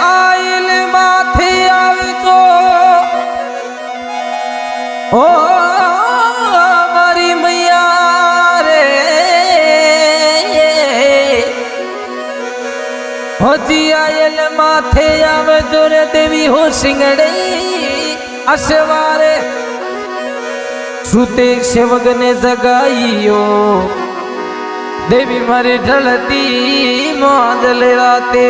I'll માથે આવતો ઓ મારી મૈયા રે હોતી આયલ માથે આવતો રે દેવી હો સિંગડે અસવારે સુતે સેવકને જગાઈયો देवी मारी ढलती मादल राते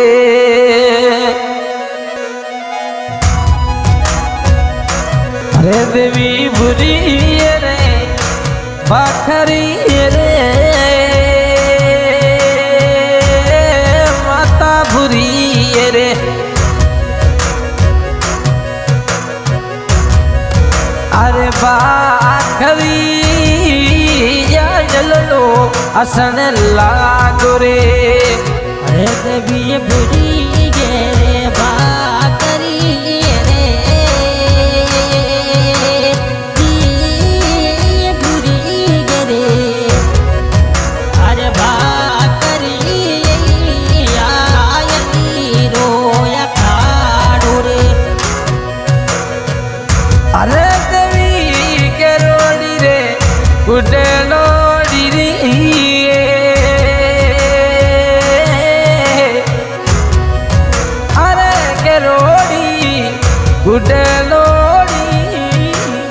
अरे देवी बुरी रे बाखरी रे माता बुरी रे अरे बाखरी लो असन लागो रे अरे देवी बुरी गे रे बाकरी रे बुरी गे रे अरे बाकरी आयती रोया खाड़ो रे अरे देवी के रोड़ी रे उडेलो गुडलोड़ी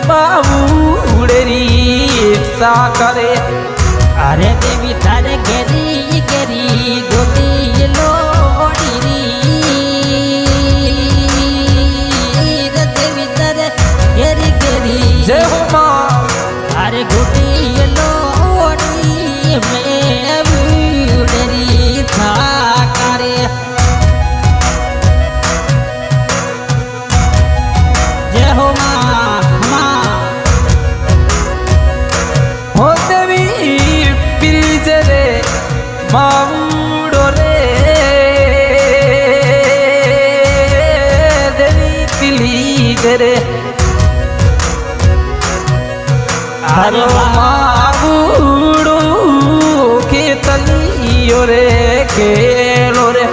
बाबूड़री सा करे अरे देवी थारे गेरी गेरी गोदी लोड़ी रे देवी थारे गेरी गेरी जय हो माँ अरे गोदी लोड़ी में बूड़री सा करे मावड़ो रे देवी पिली रे अरे मावड़ो के तलियो रे खेलो रे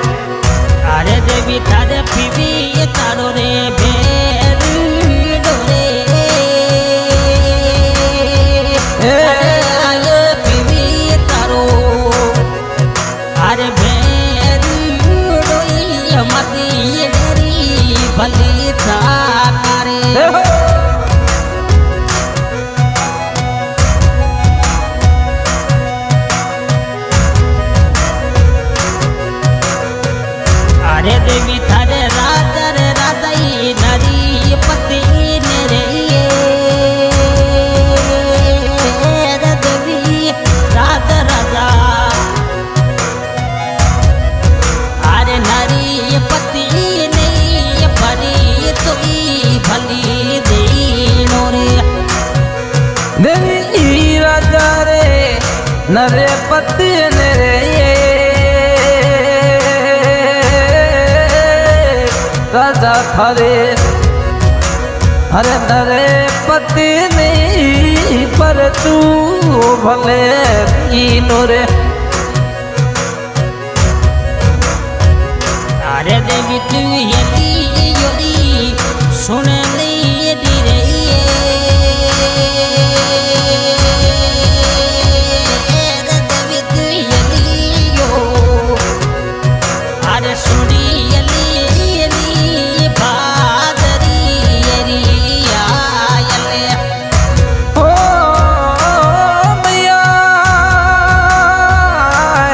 अरे देवी थारे पीवी तारो रे बेरू रे अरे भेरू मती डरी भली थारे अरे देवी थारे राजा रे राजाई नरी पति रे देवी राजा राजा अरे नरी पति नहीं भरी तुई भली दीनो रे देवी राजा रे नरे पति रे राजा थारे अरे नरे पति नहीं पर तू भले दीनो रे अरे देवी तू यली योरी सुन ली रे देवी तू यली यो अरे सुनी यली बादरी रिया यले ओ मैया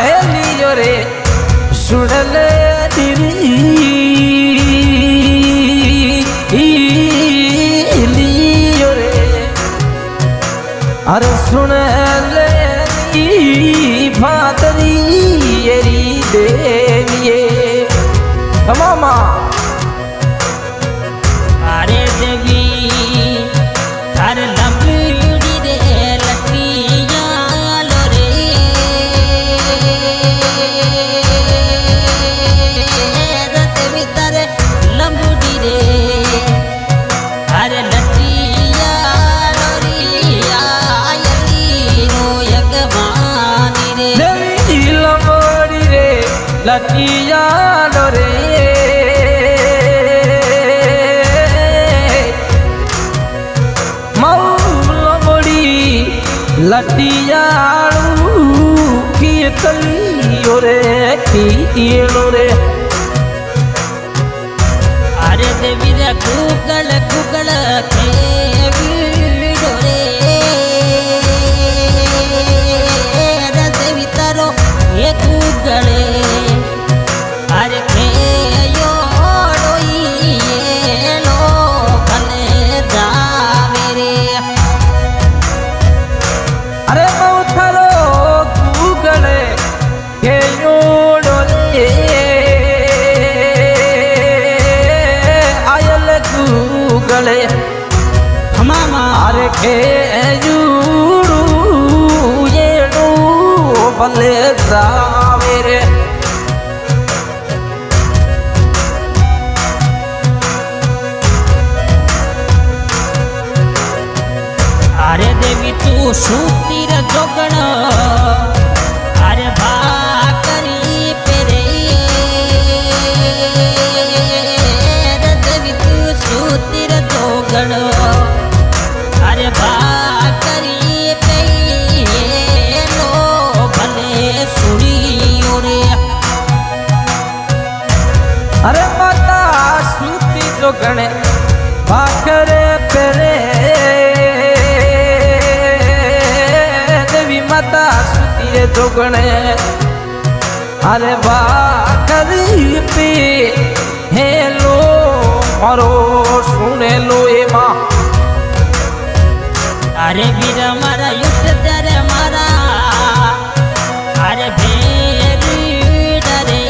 हेलियो रे सुनले दिरी લટિયાળો રે મૌલવડી લટિયાળું કીતલીઓ રે કીલો રે અરે દેવી રે ગૂગલ ગૂગલ કેવીડો રે દેવી તારો એ ગૂગલે અરે કેયો ડોઈલો ભલે જાવે રે અરે મૌથરો ગૂગલે કેયોડો રે આયલ ગૂગલે મામા અરે કેયુડું એડું ભલે જાવે રે અરે દેવી તું શું તીર જોગણ અરે ભાકરી પેરે દેવી તું શું તીર જોગણ અરે ભાકરી પેલો ભલે સુણીઓ રે અરે માતા સુતી જો ગણે ભાખરે પેરે દેવી માતા સુતી જો ગણે અરે ભાખરી પે હેલો મારો સુનેલો એમાં અરે વીર મારા યુદ્ધ ત્યારે મારા અરે ભેરી ડરે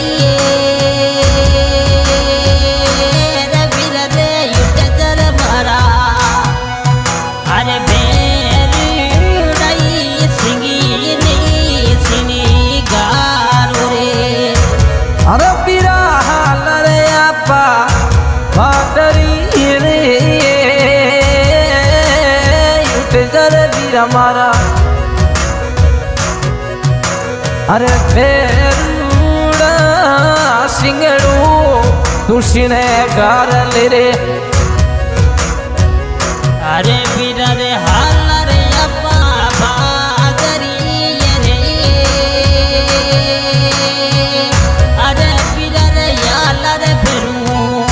વીર રે યુદ્ધ ત્યારે મારા અરે ભેરી ડઈ સિંગી ગારો રે અરે પીરા હાલ રે આપા ભાદરી રે જર વીરા મારા અરે ભેરુડા સિંગડું તુલસીને ગાર લે રે અરે વીર રે હાલ રે અપ્પા ભાગરી રે અરે વીર રે યાલ રે ફેરું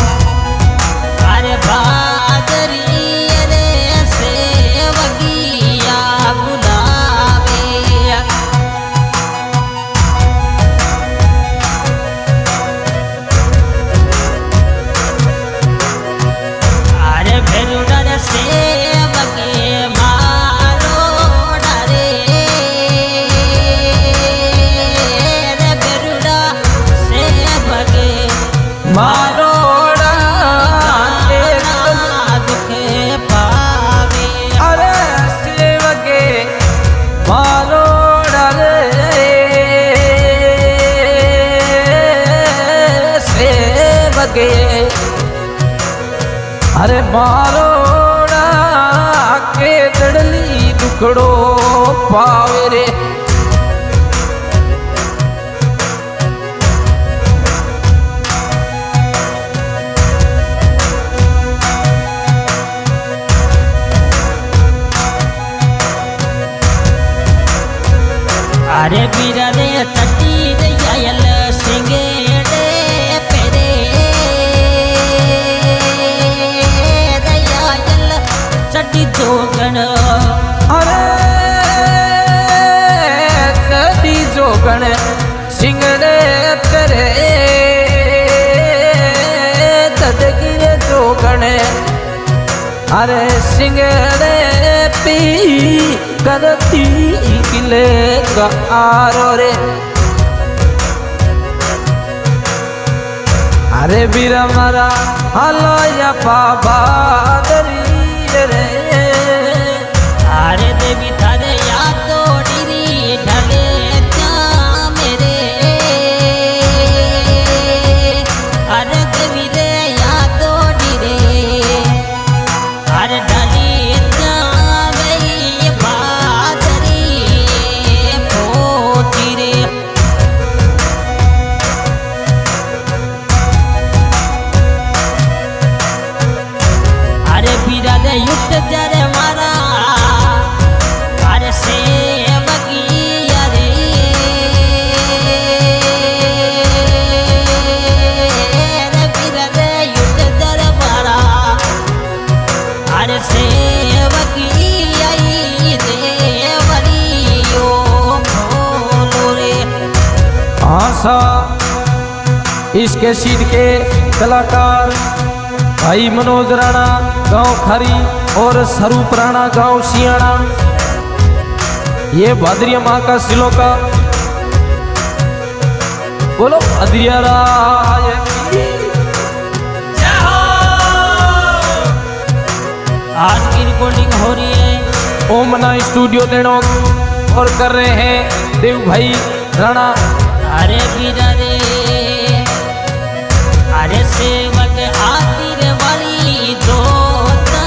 અરે ભાગરી રે સેવગિયા ગુલાબે અરે ભેરુડા રે સેવગે મારો ડરે રે ભેરુડા સેવગે મારો દુખે પાવે અરે સેવકે મારો રે સેવકે અરે મારો કે દડલી દુખડો પાવે રે અરે વીર રે ચટી દયાલ સિંગેડે પેરે દયાલ ચટી જોગણ અરે ચડી જોગણ સિંગડે તરે તદગીરે જોગણ અરે સિંગડે પી કરતી કિલે ગારો રે અરે વીર મારા હાલયા પાબાદરી રે અરે દેવી તારે યાદો ડીરી ઢલે ત્યાં મેરે અરે દેવી રે યાદો ડીરે અરે ઢલી ત્યાં વઈ ભાદરી પહોંચી રે भाषा इसके सीध के कलाकार भाई मनोज राणा गांव खरी और स्वरूप राणा गांव सियाणा। ये भाद्रिया माँ का सिलो का बोलो भाद्रिया राय की। आज की रिकॉर्डिंग हो रही है ओमना स्टूडियो लेनो और कर रहे हैं देव भाई राणा। अरे बीरा रे अरे सेवक आती रे वाली जोता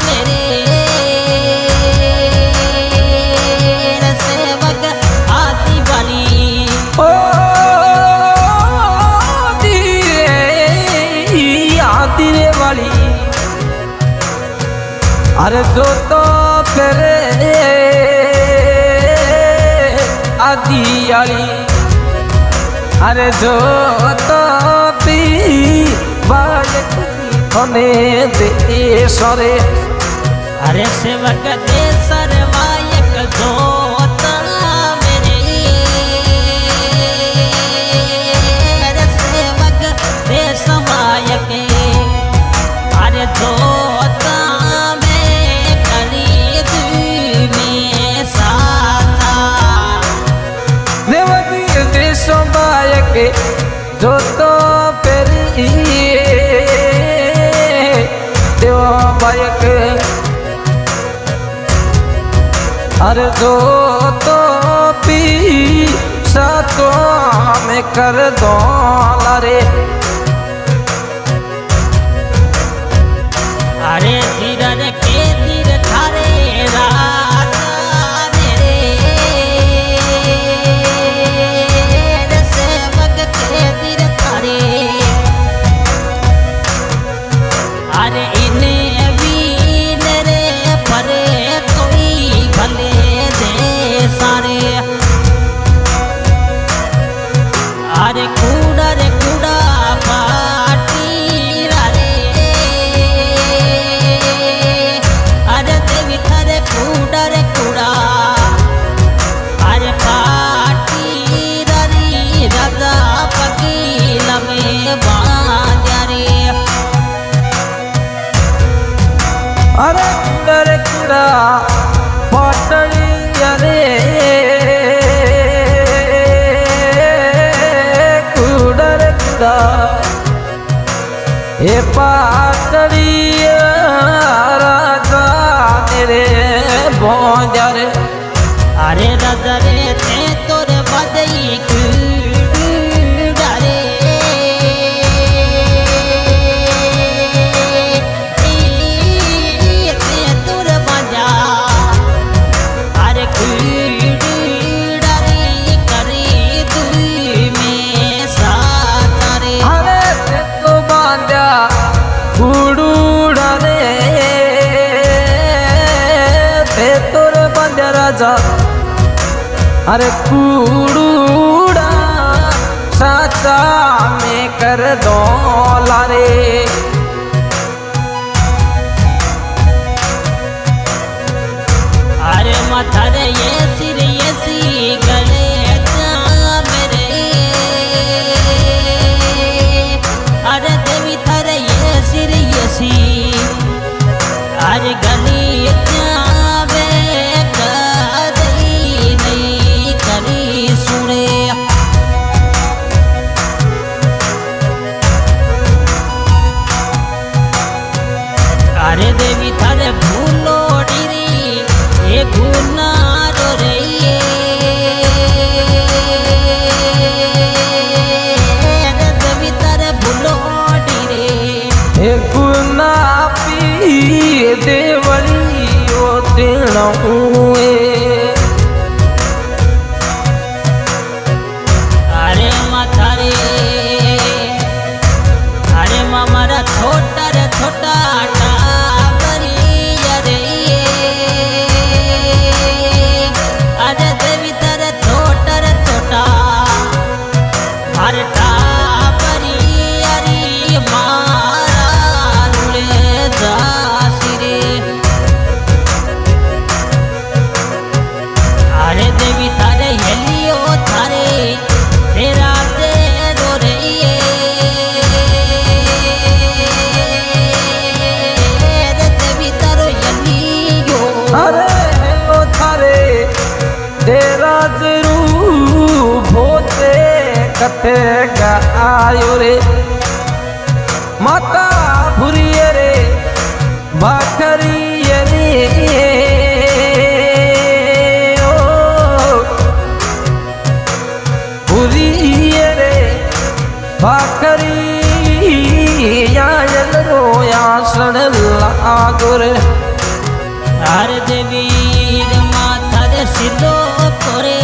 मेरे रे सेवक आती वाली ओ आती रे वाली अरे जो तो तेरे आदि वाली अरे जो तो पी बालक होने दे सरे। अरे सेवक दे सरवायक जोता मेरे अरे सेवक दे समायक अरे जोता में करीब में साथा देवती देशों बायक जो तो पेरी देवा बायक अरे जो तो पी सातो में कर दो लारे। अरे धीरन के धीर थारे राजा मेरे रे सेवक के धीर थारे अरे इन्हें भी रे परे कोई भले दे सारे अरे कूड़ा रे कूड़ा पाटी रे अरे देवी थारे कूड़ा रे कूड़ा अरे पाटी री राजा पकील में बांध्या रे अरे कुड़े कुड़ा पटड़ी अरे कुड़े कुड़ा ये पटड़ी राजा तेरे भोंजा रे। अरे राजा रे ते तोरे बदई कूड़ा रे ते तोरे बजा अरे कूड़ा रे करी तू में साथ रे अरे ते तो बांध्या कुड़ूड़ा रे ते तोर बांध्या राजा अरे कुड़ूड़ा साचा में कर दो लारे। अरे माथा रे ये सिर ये सी गले जा मेरे अरे देवी थारे ये सिर ये सी अरे गली जावे कदई नहीं करी सुने अरे देवी थारे भूलो डिरी ए गुना रे कथे गायो रे माता भूरिये रे भाखरिये रे भूरिये रे भाखरी यायल रोया शरण लागो रे हर देवी माथा रे सिद्धो तोरे